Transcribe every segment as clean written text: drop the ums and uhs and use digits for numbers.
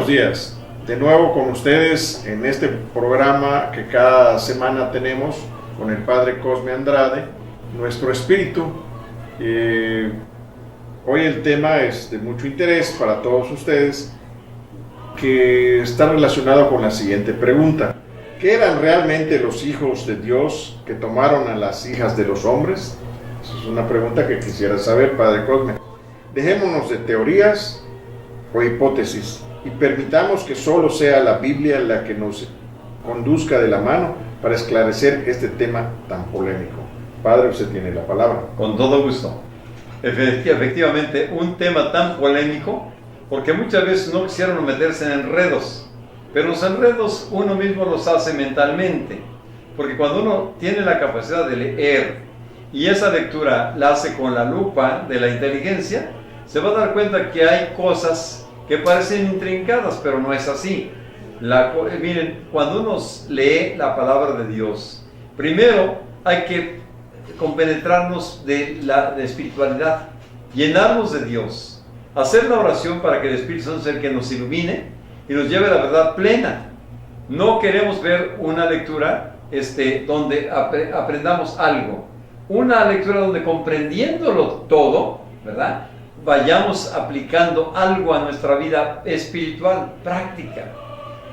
buenos días. De nuevo con ustedes en este programa que cada semana tenemos con el Padre Cosme Andrade, Nuestro Espíritu. Hoy el tema es de mucho interés para todos ustedes, que está relacionado con la siguiente pregunta. ¿Qué eran realmente los hijos de Dios que tomaron a las hijas de los hombres? Esa es una pregunta que quisiera saber, Padre Cosme. Dejémonos de teorías o hipótesis y permitamos que solo sea la Biblia la que nos conduzca de la mano para esclarecer este tema tan polémico. Padre, usted tiene la palabra. Con todo gusto. Efectivamente, un tema tan polémico, porque muchas veces no quisieron meterse en enredos, pero los enredos uno mismo los hace mentalmente, porque cuando uno tiene la capacidad de leer y esa lectura la hace con la lupa de la inteligencia, se va a dar cuenta que hay cosas que parecen intrincadas, pero no es así. Miren, cuando uno lee la palabra de Dios, primero hay que compenetrarnos de espiritualidad, llenarnos de Dios, hacer la oración para que el Espíritu Santo sea el que nos ilumine y nos lleve a la verdad plena. No queremos ver una lectura donde aprendamos algo, una lectura donde comprendiéndolo todo, ¿verdad?, vayamos aplicando algo a nuestra vida espiritual, práctica.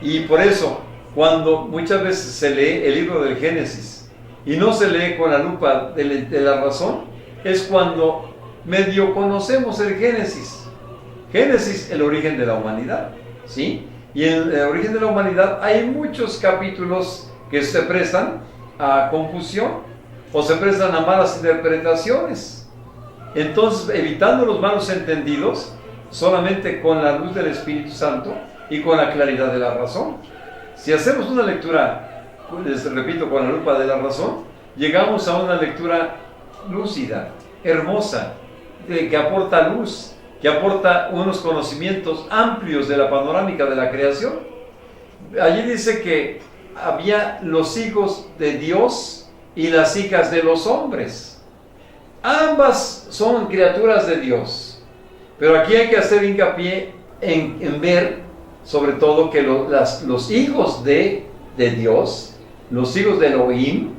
Y por eso, cuando muchas veces se lee el libro del Génesis y no se lee con la lupa de la razón, es cuando medio conocemos el Génesis. Génesis, el origen de la humanidad, ¿sí? Y en el origen de la humanidad hay muchos capítulos que se prestan a confusión o se prestan a malas interpretaciones. Entonces, evitando los malos entendidos, solamente con la luz del Espíritu Santo y con la claridad de la razón. Si hacemos una lectura, les repito, con la lupa de la razón, llegamos a una lectura lúcida, hermosa, que aporta luz, que aporta unos conocimientos amplios de la panorámica de la creación. Allí dice que había los hijos de Dios y las hijas de los hombres. Ambas son criaturas de Dios, pero aquí hay que hacer hincapié en ver, sobre todo, que los hijos de Dios, los hijos de Elohim,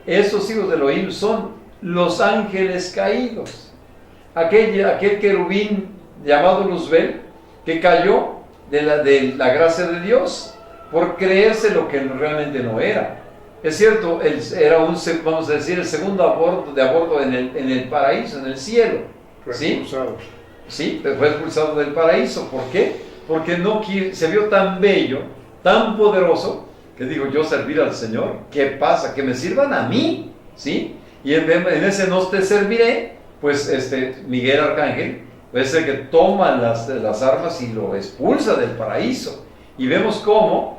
esos hijos de Elohim son los ángeles caídos. Aquel querubín llamado Luzbel, que cayó de la gracia de Dios por creerse lo que realmente no era. Es cierto, él era vamos a decir, el segundo aborto en el paraíso, en el cielo. Fue ¿sí? expulsado. Sí, pero fue expulsado del paraíso. ¿Por qué? Porque se vio tan bello, tan poderoso, que dijo, yo servir al Señor, ¿qué pasa? Que me sirvan a mí, ¿sí? Y en ese no te serviré, pues Miguel Arcángel es el que toma las armas y lo expulsa del paraíso. Y vemos cómo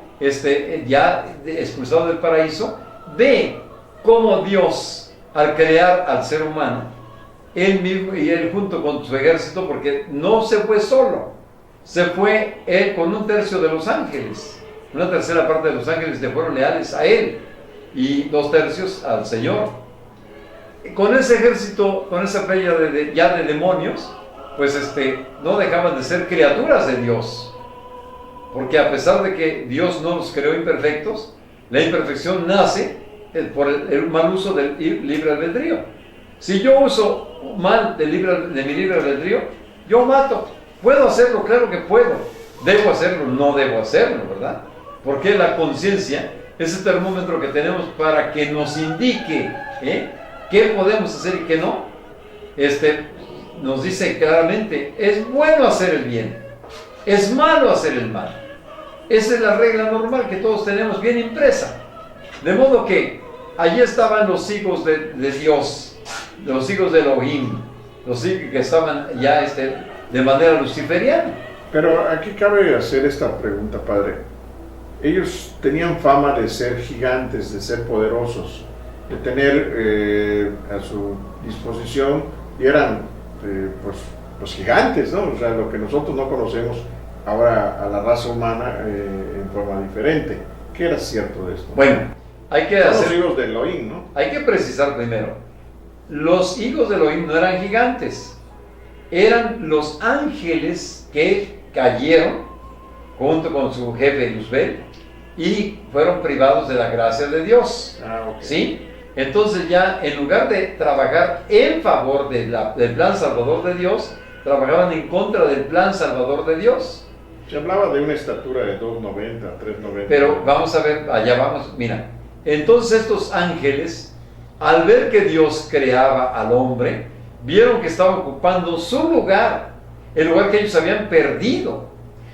ya expulsado del paraíso, ve cómo Dios, al crear al ser humano, él mismo y él junto con su ejército, porque no se fue solo, se fue él con un tercio de los ángeles, una tercera parte de los ángeles le fueron leales a él, y 2 tercios al Señor. Con ese ejército, con esa playa ya de demonios, pues no dejaban de ser criaturas de Dios. Porque a pesar de que Dios no los creó imperfectos, la imperfección nace por el mal uso del libre albedrío. Si yo uso mal de mi libre albedrío, yo mato. ¿Puedo hacerlo? Claro que puedo. ¿Debo hacerlo? No debo hacerlo, ¿verdad? Porque la conciencia es el termómetro que tenemos para que nos indique qué podemos hacer y qué no. Nos dice claramente, es bueno hacer el bien, es malo hacer el mal. Esa es la regla normal que todos tenemos bien impresa. De modo que allí estaban los hijos de Dios, los hijos de Elohim, los hijos que estaban ya de manera luciferiana. Pero aquí cabe hacer esta pregunta, Padre. Ellos tenían fama de ser gigantes, de ser poderosos, de tener a su disposición, y eran pues los gigantes, ¿no? O sea, lo que nosotros no conocemos ahora a la raza humana en forma diferente. ¿Qué era cierto de esto? Bueno, hay que son los hijos de Elohim, ¿no? Hay que precisar primero, los hijos de Elohim no eran gigantes, eran los ángeles que cayeron junto con su jefe Luzbel, y fueron privados de la gracia de Dios. Ok. ¿Sí? Entonces ya en lugar de trabajar en favor del plan salvador de Dios, trabajaban en contra del plan salvador de Dios. Se hablaba de una estatura de 2,90, 3,90. Pero vamos a ver, allá vamos, mira. Entonces estos ángeles, al ver que Dios creaba al hombre, vieron que estaba ocupando su lugar, el lugar que ellos habían perdido.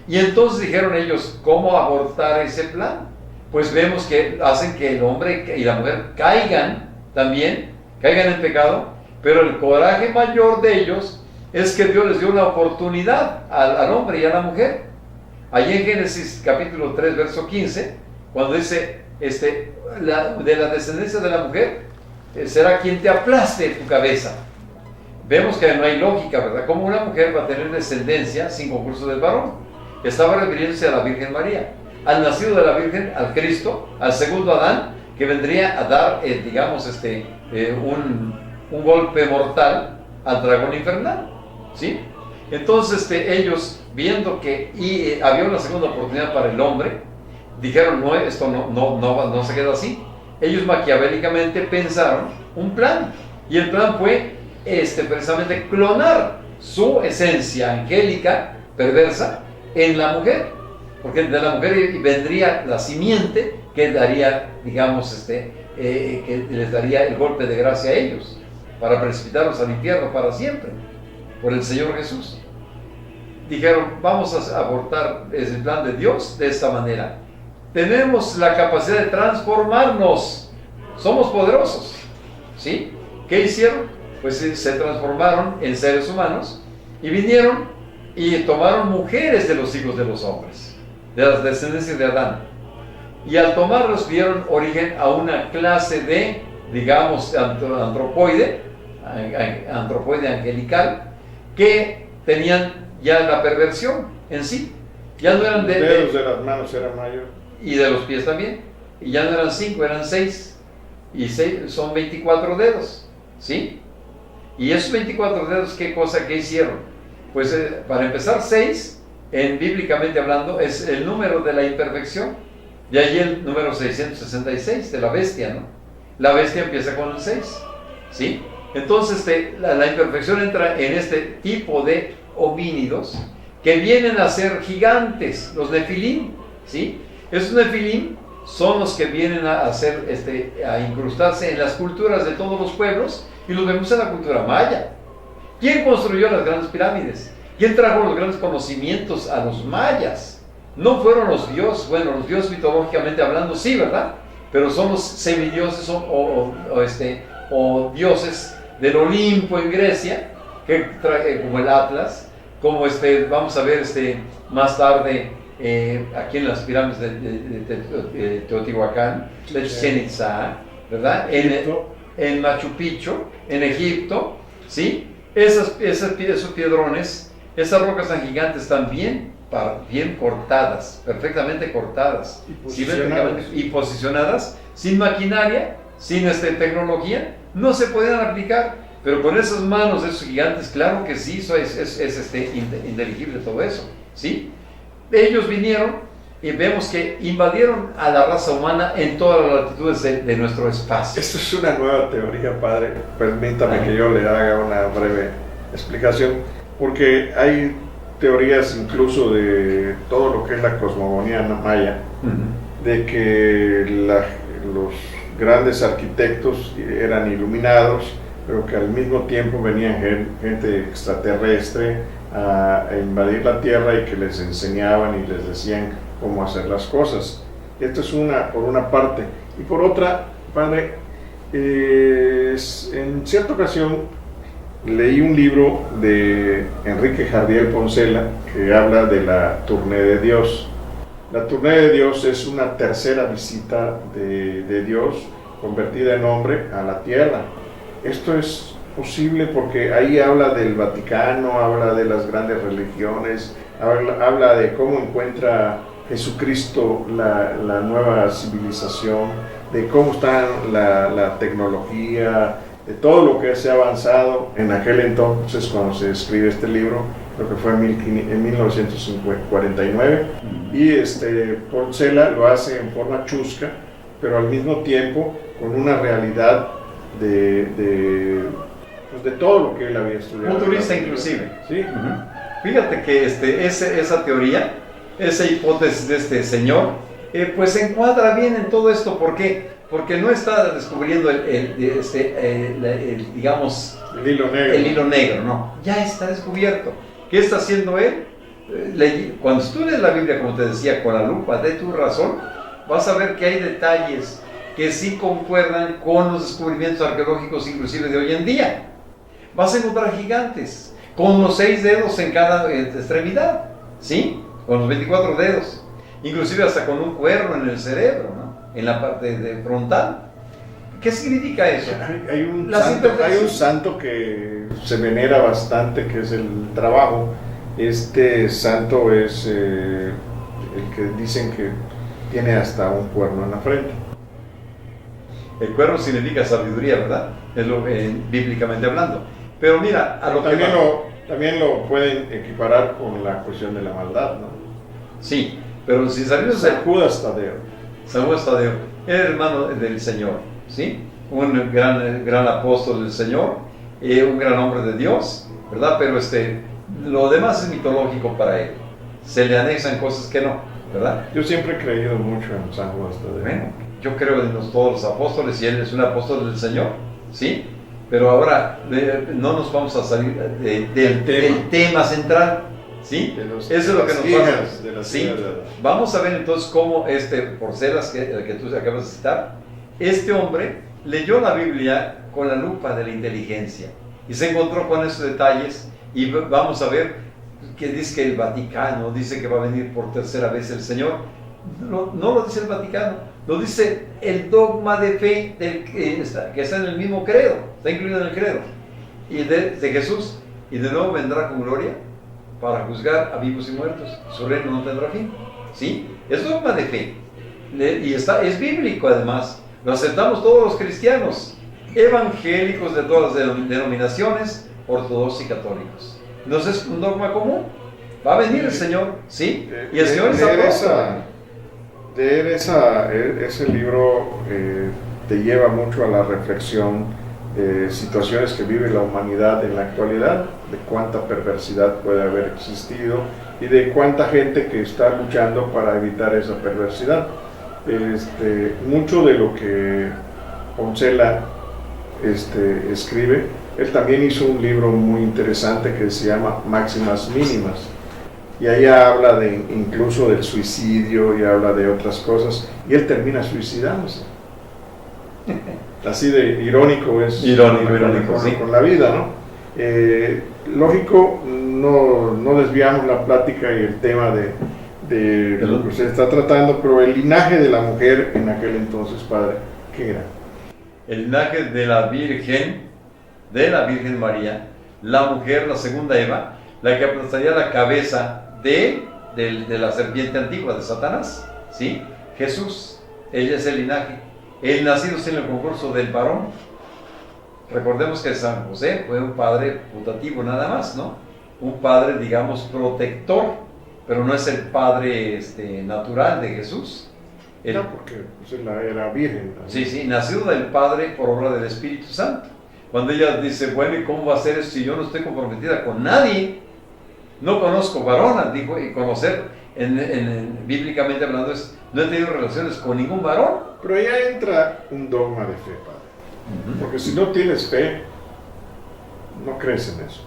Y entonces dijeron ellos, ¿cómo abortar ese plan? Pues vemos que hacen que el hombre y la mujer caigan también, caigan en pecado, pero el coraje mayor de ellos es que Dios les dio una oportunidad al hombre y a la mujer. Allí en Génesis capítulo 3, verso 15, cuando dice, de la descendencia de la mujer, será quien te aplaste tu cabeza. Vemos que no hay lógica, ¿verdad? ¿Cómo una mujer va a tener descendencia sin concurso del varón? Estaba refiriéndose a la Virgen María, al nacido de la Virgen, al Cristo, al segundo Adán, que vendría a dar, un golpe mortal al dragón infernal, ¿sí? Entonces ellos, viendo que había una segunda oportunidad para el hombre, dijeron, no, esto no se queda así. Ellos maquiavélicamente pensaron un plan, y el plan fue precisamente clonar su esencia angélica, perversa, en la mujer, porque de la mujer vendría la simiente que daría, digamos, que les daría el golpe de gracia a ellos, para precipitarlos al infierno para siempre, por el Señor Jesús. Dijeron, vamos a abortar el plan de Dios de esta manera. Tenemos la capacidad de transformarnos, somos poderosos, ¿sí? ¿Qué hicieron? Pues se transformaron en seres humanos y vinieron y tomaron mujeres de los hijos de los hombres, de las descendencias de Adán, y al tomarlos dieron origen a una clase de, digamos, antropoide angelical, que tenían ya la perversión en sí. Ya no eran los dedos de las manos eran mayores. Y de los pies también. Y ya no eran 5, eran 6. Y 6 son 24 dedos, ¿sí? Y esos 24 dedos, ¿qué hicieron? Pues para empezar, 6, bíblicamente hablando, es el número de la imperfección. De allí el número 666 de la bestia, ¿no? La bestia empieza con el 6, ¿sí? Entonces la imperfección entra en este tipo de homínidos que vienen a ser gigantes, los nefilim, ¿sí? Esos nefilim son los que vienen a hacer, a incrustarse en las culturas de todos los pueblos, y los vemos en la cultura maya. ¿Quién construyó las grandes pirámides? ¿Quién trajo los grandes conocimientos a los mayas? No fueron los dioses, bueno, los dioses mitológicamente hablando, sí, ¿verdad? Pero son los semidioses o dioses del Olimpo en Grecia, como el Atlas, como vamos a ver más tarde aquí en las pirámides de Teotihuacán, de Chichén Itzá, ¿verdad? En Machu Picchu, en Egipto, ¿sí? Esos piedrones, esas rocas tan gigantes están bien cortadas, perfectamente cortadas y posicionadas, sin maquinaria, sin tecnología, no se podían aplicar, pero con esas manos de esos gigantes, claro que sí, eso es inteligible todo eso, ¿sí? Ellos vinieron y vemos que invadieron a la raza humana en todas las latitudes de nuestro espacio. Esto es una nueva teoría, padre. Permítame que yo le haga una breve explicación, porque hay teorías incluso de todo lo que es la cosmogonía maya, de que los grandes arquitectos eran iluminados, pero que al mismo tiempo venían gente extraterrestre a invadir la Tierra y que les enseñaban y les decían cómo hacer las cosas. Esto es por una parte. Y por otra, padre, en cierta ocasión leí un libro de Enrique Jardiel Poncela que habla de la Tournée de Dios. La Tournée de Dios es una tercera visita de Dios convertida en hombre a la Tierra. Esto es posible porque ahí habla del Vaticano, habla de las grandes religiones, habla de cómo encuentra Jesucristo la nueva civilización, de cómo está la tecnología, de todo lo que se ha avanzado en aquel entonces cuando se escribe este libro, lo que fue en 1949, y Porcela lo hace en forma chusca, pero al mismo tiempo con una realidad de todo lo que él había estudiado. Futurista inclusive. Sí. Fíjate que esa teoría, esa hipótesis de este señor, pues se encuadra bien en todo esto. ¿Por qué? Porque no está descubriendo digamos, el hilo negro. El hilo negro, no. Ya está descubierto. ¿Qué está haciendo él? Cuando estudias la Biblia, como te decía, con la lupa de tu razón, vas a ver que hay detalles que sí concuerdan con los descubrimientos arqueológicos, inclusive de hoy en día. Vas a encontrar gigantes con los 6 dedos en cada extremidad, ¿sí? Con los 24 dedos, inclusive hasta con un cuerno en el cerebro, ¿no? En la parte frontal. ¿Qué significa eso? Hay un santo que se venera bastante, que es el trabajo. Este santo es el que dicen que tiene hasta un cuerno en la frente. El cuerno significa sabiduría, ¿verdad? Es lo bíblicamente hablando. Pero mira, también lo pueden equiparar con la cuestión de la maldad, ¿no? Sí, pero si salimos de Judas Tadeo. San Judas Tadeo, era hermano del Señor, ¿sí? Un gran apóstol del Señor, un gran hombre de Dios, ¿verdad? Pero lo demás es mitológico para él. Se le anexan cosas que no, ¿verdad? Yo siempre he creído mucho en San Judas Tadeo. Bueno, yo creo en todos los apóstoles y él es un apóstol del Señor, ¿sí? Pero ahora no nos vamos a salir del tema central, ¿sí? Eso es lo que nos pasa. ¿Sí? Vamos a ver entonces cómo Porcelas, que tú acabas de citar, este hombre leyó la Biblia con la lupa de la inteligencia y se encontró con esos detalles, y vamos a ver que dice que el Vaticano dice que va a venir por tercera vez el Señor. No lo dice el Vaticano, lo dice el dogma de fe que está en el mismo credo, está incluido en el credo, y de Jesús, y de nuevo vendrá con gloria para juzgar a vivos y muertos. Su reino no tendrá fin, ¿sí? Es dogma de fe, y es bíblico además, lo aceptamos todos los cristianos, evangélicos de todas las denominaciones, ortodoxos y católicos. Entonces es un dogma común. Va a venir el Señor, ¿sí? Y el Señor está pronto. Leer ese libro te lleva mucho a la reflexión de situaciones que vive la humanidad en la actualidad, de cuánta perversidad puede haber existido y de cuánta gente que está luchando para evitar esa perversidad. Mucho de lo que Porcela escribe, él también hizo un libro muy interesante que se llama Máximas Mínimas. Y ahí habla incluso del suicidio y habla de otras cosas, y él termina suicidándose. Así de irónico es irónico, sí. Con la vida, ¿no? Lógico, no desviamos la plática y el tema de lo que usted está tratando, pero el linaje de la mujer en aquel entonces, padre, ¿qué era? El linaje de la Virgen María, la mujer, la segunda Eva, la que aplastaría la cabeza de la serpiente antigua, de Satanás, ¿sí? Jesús, ella es el linaje, el nacido sin el concurso del varón. Recordemos que San José fue un padre putativo nada más, ¿no? Un padre, digamos, protector, pero no es el padre natural de Jesús. No, porque pues, era virgen. ¿También? Sí, nacido del Padre por obra del Espíritu Santo. Cuando ella dice, bueno, ¿y cómo va a ser eso si yo no estoy comprometida con nadie? No conozco varona, dijo, y conocer, bíblicamente hablando, no he tenido relaciones con ningún varón. Pero ahí entra un dogma de fe, padre. Porque si no tienes fe, no crees en eso.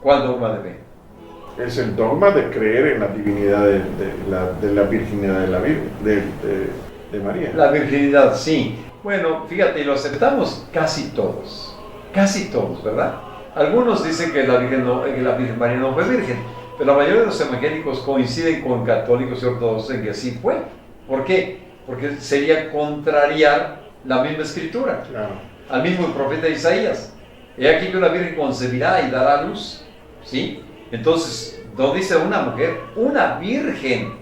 ¿Cuál dogma de fe? Es el dogma de creer en la divinidad de la virginidad de la Virgen, de María. La virginidad, sí. Bueno, fíjate, y lo aceptamos casi todos, ¿verdad? Algunos dicen que la Virgen María no fue virgen, pero la mayoría de los evangélicos coinciden con católicos y ortodoxos en que sí fue. ¿Por qué? Porque sería contrariar la misma escritura, claro, al mismo profeta Isaías. He aquí que una virgen concebirá y dará a luz, ¿sí? Entonces, no dice una mujer, una virgen,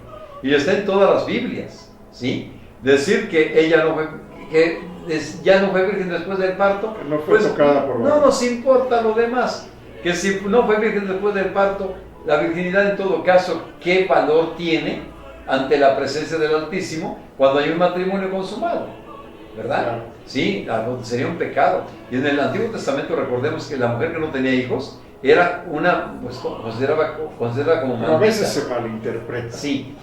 y está en todas las Biblias, ¿sí? Decir que ella no fue, que ya no fue virgen después del parto, no fue tocada por no nos importa lo demás. Que si no fue virgen después del parto, la virginidad en todo caso, ¿qué valor tiene ante la presencia del Altísimo cuando hay un matrimonio consumado? ¿Verdad? Claro. Sí, sería un pecado. Y en el Antiguo Testamento recordemos que la mujer que no tenía hijos era una, pues considerada como Pero a veces maldita. se malinterpreta. Sí,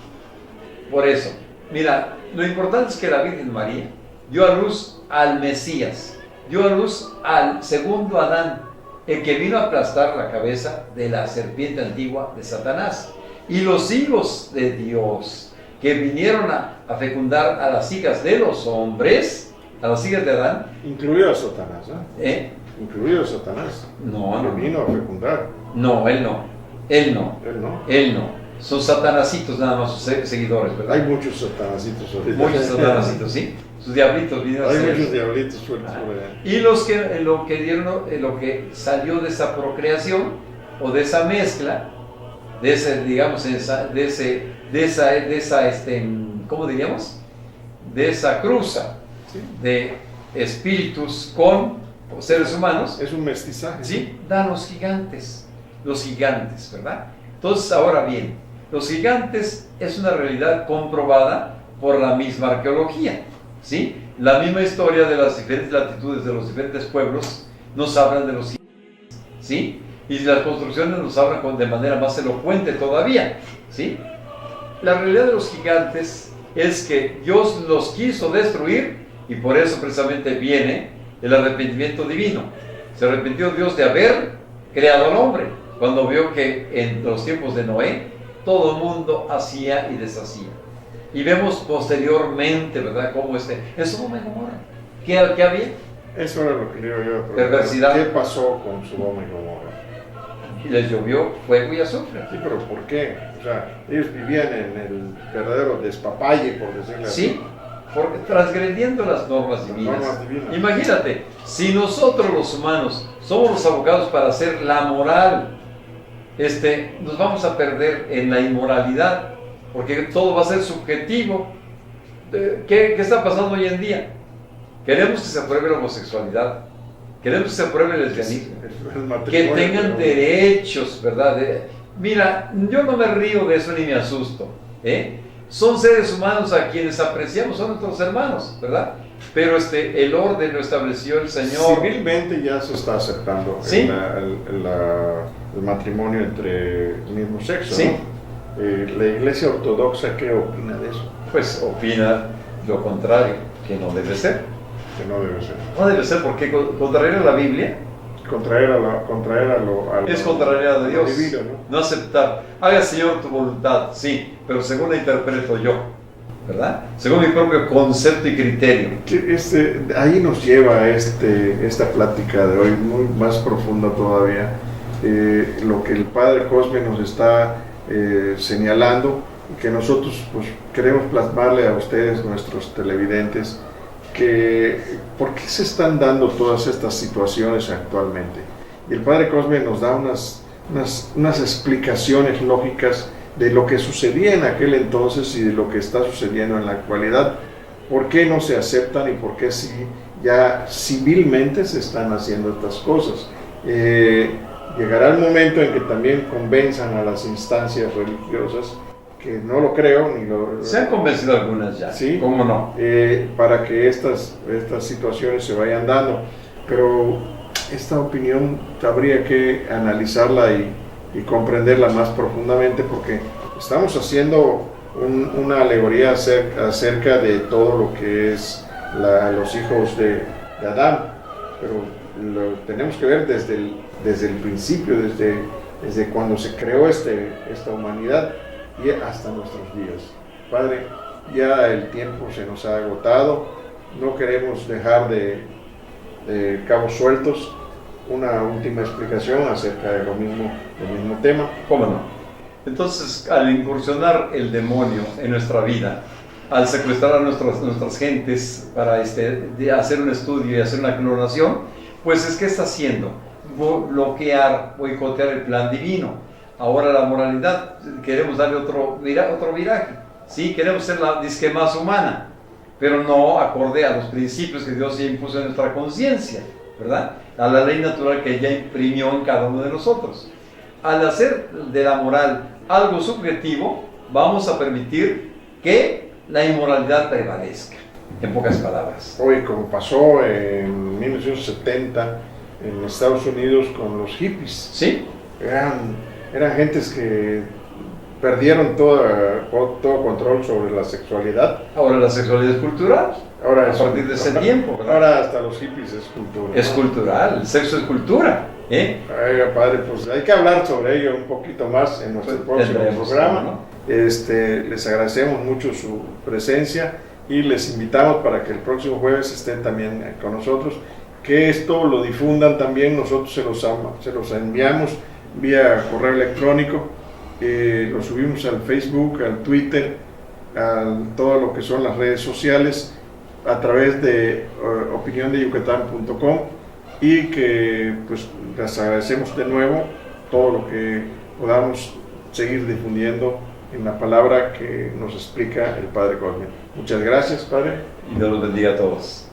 por eso. Mira, lo importante es que la Virgen María dio a luz al Mesías, dio a luz al segundo Adán, el que vino a aplastar la cabeza de la serpiente antigua de Satanás. Y los hijos de Dios que vinieron a fecundar a las hijas de los hombres, a las hijas de Adán. Incluido a Satanás, ¿Eh? Incluido a Satanás. No, Que no. vino a fecundar. No, él no. Él no. Él no. Él no. Son satanasitos nada más sus seguidores, ¿verdad? Hay muchos satanasitos ahorita. Muchos satanasitos, ¿sí? Sus diablitos vinieron a Hay ser. muchos diablitos sueltos por allá. Y lo que salió de esa procreación o de esa mezcla, de ese, digamos, ¿cómo diríamos? De esa cruza Sí. de espíritus con seres humanos, Es un mestizaje. ¿sí? Dan los gigantes, ¿verdad? Entonces, ahora bien, los gigantes es una realidad comprobada por la misma arqueología, ¿sí? La misma historia de las diferentes latitudes de los diferentes pueblos nos hablan de los gigantes, ¿sí? Y las construcciones nos hablan de manera más elocuente todavía, ¿sí? La realidad de los gigantes es que Dios los quiso destruir y por eso precisamente viene el arrepentimiento divino. Se arrepintió Dios de haber creado al hombre cuando vio que en los tiempos de Noé todo el mundo hacía y deshacía. Y vemos posteriormente, ¿verdad?, cómo en Sodoma y Gomorra, ¿qué había? Eso era lo que le iba yo a preguntar. Perversidad. ¿Qué pasó con Sodoma y Gomorra? Y les llovió fuego y azufre. Sí, pero ¿por qué? O sea, ellos vivían en el verdadero despapalle, por decirlo así. Sí, porque transgrediendo las normas divinas. Normas divinas. Imagínate, si nosotros los humanos somos los abogados para hacer la moral, nos vamos a perder en la inmoralidad, porque todo va a ser subjetivo. ¿Qué está pasando hoy en día? Queremos que se apruebe la homosexualidad, queremos que se apruebe el lesbianismo, El que matrimonio, tengan pero- derechos, ¿verdad? Mira, yo no me río de eso ni me asusto, ¿eh? Son seres humanos a quienes apreciamos, son nuestros hermanos, ¿verdad? Pero el orden lo estableció el Señor. Civilmente ya se está aceptando ¿Sí? el matrimonio entre el mismo sexo, ¿Sí? ¿no? La Iglesia Ortodoxa, ¿qué opina de eso? Pues opina lo contrario, que no debe ser. Que no debe ser. No debe ser porque contrario a la Biblia Contraer a lo es contrario a lo Dios. divino, ¿no? No aceptar. Haga, Señor, tu voluntad, sí, pero según la interpreto yo, ¿verdad? Según mi propio concepto y criterio. Ahí nos lleva esta plática de hoy, muy más profunda todavía, lo que el Padre Cosme nos está señalando, y que nosotros pues, queremos plasmarle a ustedes, nuestros televidentes, que por qué se están dando todas estas situaciones actualmente. Y el Padre Cosme nos da unas explicaciones lógicas de lo que sucedía en aquel entonces y de lo que está sucediendo en la actualidad. ¿Por qué no se aceptan y por qué sí ya civilmente se están haciendo estas cosas? Llegará el momento en que también convenzan a las instancias religiosas, que no lo creo ni lo... Se han convencido algunas ya, ¿Sí? ¿Cómo no? Para que estas situaciones se vayan dando. Pero esta opinión habría que analizarla y comprenderla más profundamente, porque estamos haciendo una alegoría acerca de todo lo que es los hijos de Adán, pero lo tenemos que ver desde el principio, desde cuando se creó esta humanidad y hasta nuestros días. Padre, ya el tiempo se nos ha agotado, no queremos dejar de cabos sueltos. Una última explicación acerca del mismo tema. ¿Cómo no? Entonces, al incursionar el demonio en nuestra vida, al secuestrar a nuestras gentes para hacer un estudio y hacer una clonación, pues es que está haciendo bloquear, boicotear el plan divino. Ahora la moralidad, queremos darle otro viraje, ¿sí? Queremos ser la disque más humana. pero no acorde a los principios que Dios ya impuso en nuestra conciencia, ¿verdad? A la ley natural que ya imprimió en cada uno de nosotros. Al hacer de la moral algo subjetivo, vamos a permitir que la inmoralidad prevalezca, en pocas palabras. Hoy, como pasó en 1970 en Estados Unidos con los hippies, ¿Sí? eran gentes que perdieron todo control sobre la sexualidad. Ahora la sexualidad es cultural. Ahora a partir de ese tiempo, ¿verdad? Ahora hasta los hippies es cultura. Es cultural, el sexo es cultura. Oiga, padre, pues hay que hablar sobre ello un poquito más en nuestro próximo programa, ¿no? Les agradecemos mucho su presencia y les invitamos para que el próximo jueves estén también con nosotros, que esto lo difundan también, nosotros se los enviamos vía correo electrónico, lo subimos al Facebook, al Twitter, a todo lo que son las redes sociales, a través de opiniondeyucatán.com, y que pues les agradecemos de nuevo todo lo que podamos seguir difundiendo en la palabra que nos explica el Padre Cosme. Muchas gracias, Padre. Y Dios los bendiga a todos.